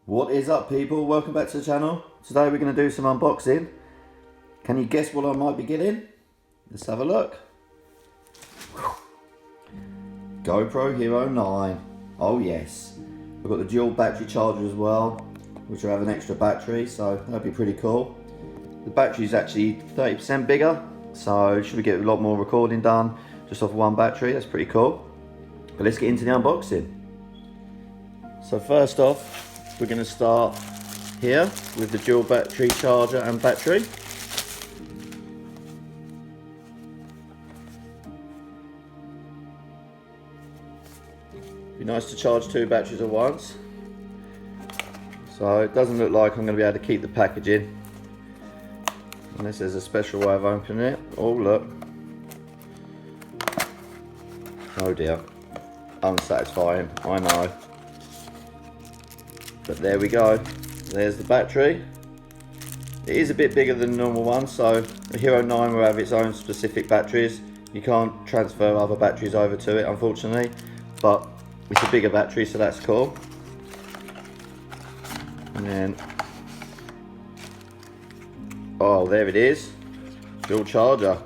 What is up, people? Welcome back to the channel. Today we're going to do some unboxing. Can you guess what I might be getting? Let's have a look. GoPro Hero 9. Oh yes. I've got the dual battery charger as well, which will have an extra battery, so that'd be pretty cool. The battery is actually 30% bigger, so should we get a lot more recording done just off one battery. That's pretty cool. But let's get into the unboxing. So first off, we're going to start here with the dual battery charger and battery. Be nice to charge two batteries at once. So it doesn't look like I'm going to be able to keep the packaging unless there's a special way of opening it. Oh look. Oh dear. Unsatisfying, I know. But there we go. There's the battery. It is a bit bigger than the normal one, so the Hero 9 will have its own specific batteries. You can't transfer other batteries over to it, unfortunately, but it's a bigger battery, so that's cool. And then, oh, there it is. Dual charger.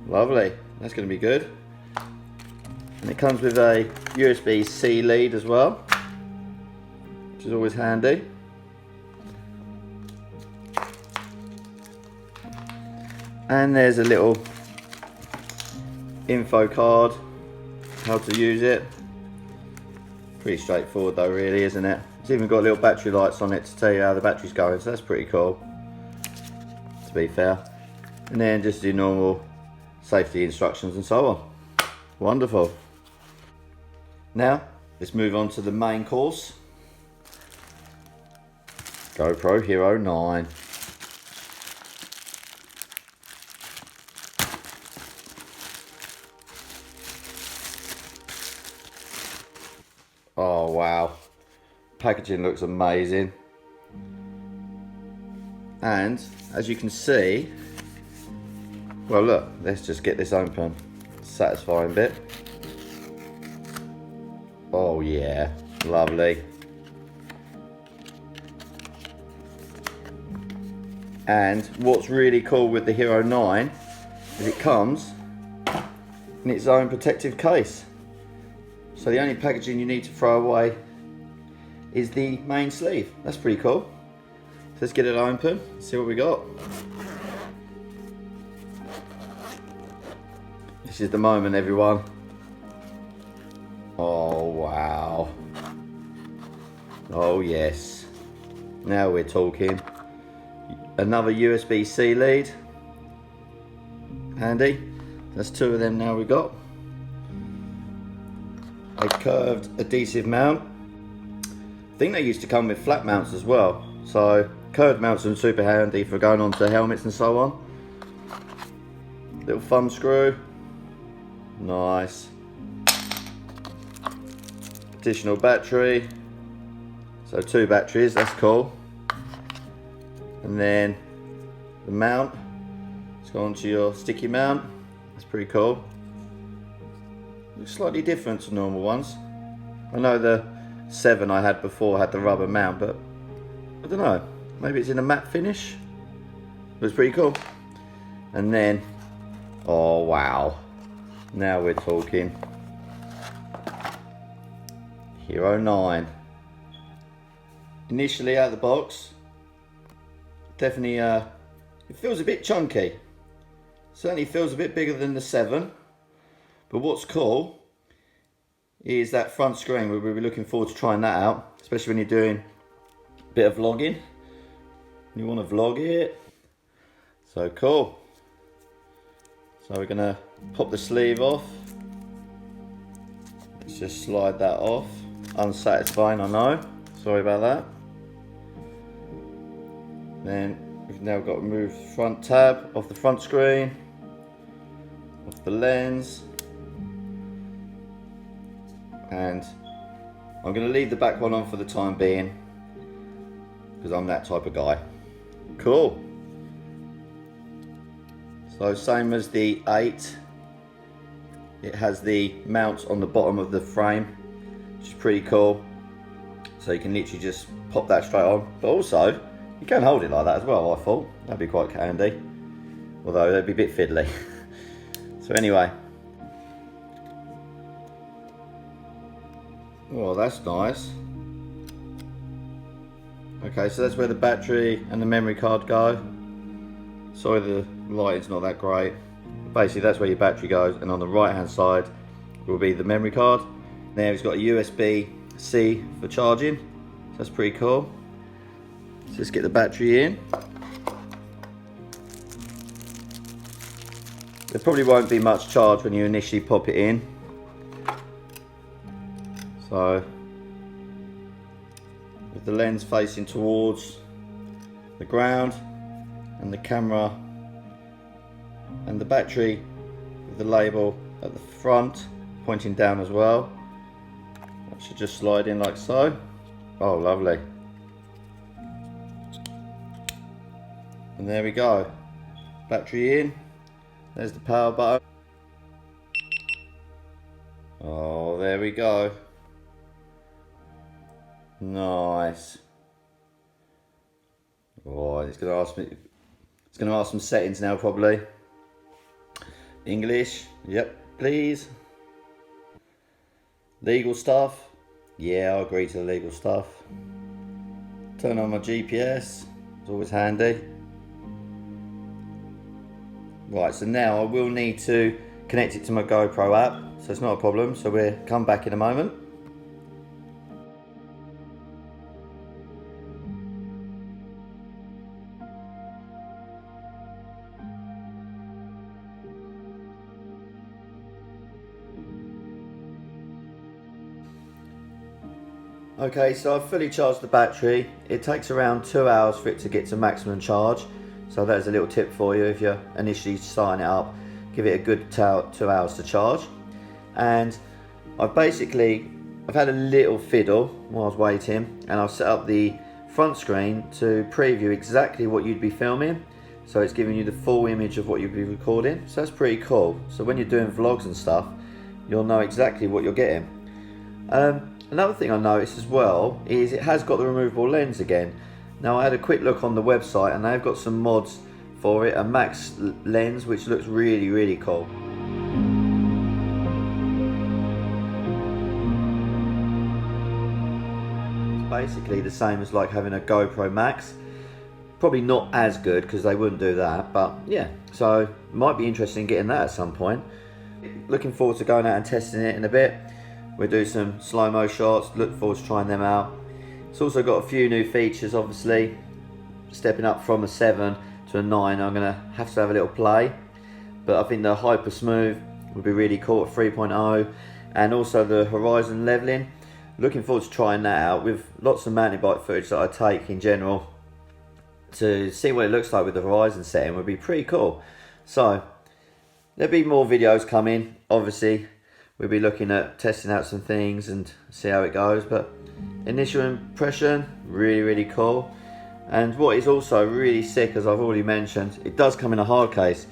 Lovely. That's going to be good. And it comes with a USB-C lead as well, which is always handy. And there's a little info card, how to use it. Pretty straightforward though, really, isn't it? It's even got little battery lights on it to tell you how the battery's going, so that's pretty cool, to be fair. And then just the normal safety instructions and so on. Wonderful. Now, let's move on to the main course. GoPro Hero 9. Oh wow, packaging looks amazing. And as you can see, well look, let's just get this open. Satisfying bit. Oh yeah, lovely. And what's really cool with the Hero 9 is it comes in its own protective case. So the only packaging you need to throw away is the main sleeve. That's pretty cool. So let's get it open, see what we got. This is the moment, everyone. Oh wow. Oh yes. Now we're talking. Another USB-C lead. Handy. That's two of them now we've got. A curved adhesive mount. I think they used to come with flat mounts as well. So curved mounts are super handy for going onto helmets and so on. Little thumb screw. Nice. Additional battery. So two batteries, that's cool. And then the mount, it's gone onto your sticky mount. That's pretty cool. Looks slightly different to normal ones. I know the 7 I had before had the rubber mount, but I don't know, maybe it's in a matte finish. Looks pretty cool. And then, oh wow, now we're talking. Hero 9. Initially out of the box, definitely it feels a bit chunky. Certainly feels a bit bigger than the 7. But what's cool is that front screen. We'll be looking forward to trying that out, especially when you're doing a bit of vlogging. You want to vlog it. So cool. So we're gonna pop the sleeve off. Let's just slide that off. Unsatisfying, I know. Sorry about that. Then we've now got to remove the front tab off the front screen, off the lens. And I'm going to leave the back one on for the time being because I'm that type of guy. Cool. So same as the 8, it has the mount on the bottom of the frame, which is pretty cool. So you can literally just pop that straight on. But also, you can hold it like that as well, I thought. That'd be quite handy. Although that'd be a bit fiddly. So anyway. Oh, that's nice. Okay, so that's where the battery and the memory card go. Sorry the lighting's not that great. Basically that's where your battery goes, and on the right hand side will be the memory card. There it's got a USB-C for charging. So that's pretty cool. So let's get the battery in. There probably won't be much charge when you initially pop it in. So with the lens facing towards the ground and the camera and the battery with the label at the front pointing down as well, that should just slide in like so. Oh, lovely. And there we go, battery in. There's the power button. Oh, there we go. Nice. Oh, it's gonna ask me. It's gonna ask some settings now, probably. English. Yep, please. Legal stuff. Yeah, I agree to the legal stuff. Turn on my GPS. It's always handy. Right, so now I will need to connect it to my GoPro app, so it's not a problem. So we'll come back in a moment. Okay, so I've fully charged the battery. It takes around 2 hours for it to get to maximum charge. So that's a little tip for you if you're initially starting it up. Give it a good 2 hours to charge. And I've had a little fiddle while I was waiting, and I've set up the front screen to preview exactly what you'd be filming. So it's giving you the full image of what you'd be recording. So that's pretty cool. So when you're doing vlogs and stuff, you'll know exactly what you're getting. Another thing I noticed as well is it has got the removable lens again. Now I had a quick look on the website and they've got some mods for it, a max lens which looks really, really cool. It's basically the same as like having a GoPro Max. Probably not as good because they wouldn't do that, but yeah, so might be interesting getting that at some point. Looking forward to going out and testing it in a bit. We'll do some slow-mo shots, look forward to trying them out. It's also got a few new features, obviously. Stepping up from a 7 to a 9, I'm gonna have to have a little play. But I think the Hyper Smooth would be really cool at 3.0. And also the horizon leveling. Looking forward to trying that out with lots of mountain bike footage that I take in general. To see what it looks like with the horizon setting would be pretty cool. So, there'll be more videos coming, obviously. We'll be looking at testing out some things and see how it goes, but initial impression, really, really cool. And what is also really sick, as I've already mentioned, it does come in a hard case.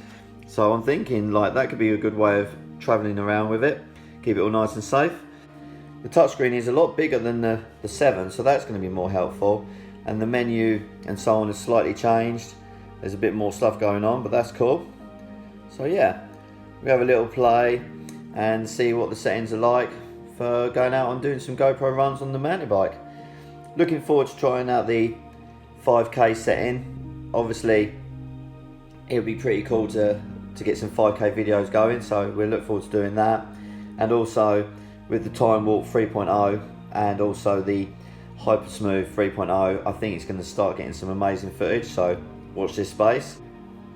So I'm thinking like that could be a good way of traveling around with it, keep it all nice and safe. The touchscreen is a lot bigger than the 7, so that's going to be more helpful. And the menu and so on is slightly changed. There's a bit more stuff going on, but that's cool. So yeah, we have a little play and see what the settings are like for going out and doing some GoPro runs on the mountain bike. Looking forward to trying out the 5K setting. Obviously, it would be pretty cool to get some 5K videos going, so we'll look forward to doing that. And also with the Time Warp 3.0 and also the Hyper Smooth 3.0, I think it's going to start getting some amazing footage, so watch this space.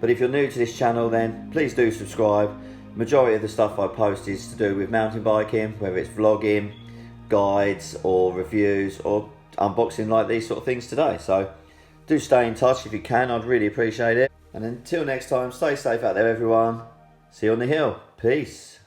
But if you're new to this channel, then please do subscribe. Majority of the stuff I post is to do with mountain biking, whether it's vlogging, guides or reviews or unboxing like these sort of things today. So do stay in touch if you can, I'd really appreciate it. And until next time, stay safe out there everyone. See you on the hill. Peace.